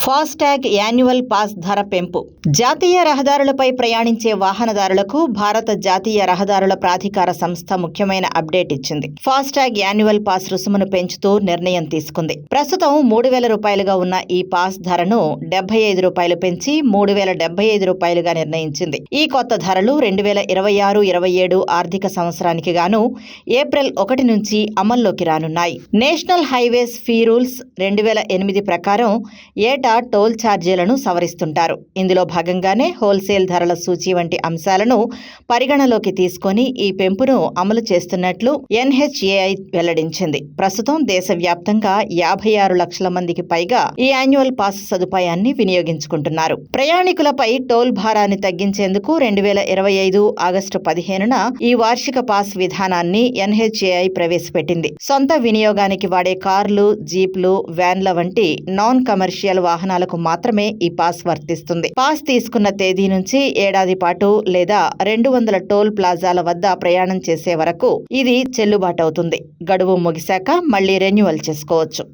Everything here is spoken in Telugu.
ఫాస్టాగ్ యాన్యువల్ పాస్ ధర పెంపు. జాతీయ రహదారులపై ప్రయాణించే వాహనదారులకు భారత జాతీయ రహదారుల ప్రాధికార సంస్థ ముఖ్యమైన అప్డేట్ ఇచ్చింది. ఫాస్టాగ్ యాన్యువల్ పాస్ రుసుమును పెంచుతూ నిర్ణయం తీసుకుంది. ప్రస్తుతం 3,000 రూపాయలుగా ఉన్న ఈ పాస్ ధరను 75 రూపాయలు పెంచి 3,075 రూపాయలుగా నిర్ణయించింది. ఈ కొత్త ధరలు 2026-27 ఆర్థిక సంవత్సరానికి గాను ఏప్రిల్ 1 నుంచి అమల్లోకి రానున్నాయి. నేషనల్ హైవేస్ ఫీ రూల్స్ 2008 ప్రకారం ఏటా టోల్ ఛార్జీలను సవరిస్తుంటారు. ఇందులో భాగంగానే హోల్సేల్ ధరల సూచీ వంటి అంశాలను పరిగణలోకి తీసుకొని ఈ పెంపును అమలు చేస్తున్నట్లు NHAI వెల్లడించింది. ప్రస్తుతం దేశవ్యాప్తంగా 56 లక్షల మందికి పైగా ఈ యాన్యువల్ పాస్ సదుపాయాన్ని వినియోగించుకుంటున్నారు. ప్రయాణికులపై టోల్ భారాన్ని తగ్గించేందుకు 2025 ఆగస్టు 15న ఈ వార్షిక పాస్ విధానాన్ని NHAI ప్రవేశపెట్టింది. సొంత వినియోగానికి వాడే కార్లు, జీప్లు, వ్యాన్ల వంటి నాన్ కమర్షియల్ వాహనాలకు మాత్రమే ఈ పాస్ వర్తిస్తుంది. పాస్ తీసుకున్న తేదీ నుంచి ఏడాది పాటు లేదా 200 టోల్ ప్లాజాల వద్ద ప్రయాణం చేసే వరకు ఇది చెల్లుబాటవుతుంది. గడువు ముగిశాక మళ్లీ రెన్యువల్ చేసుకోవచ్చు.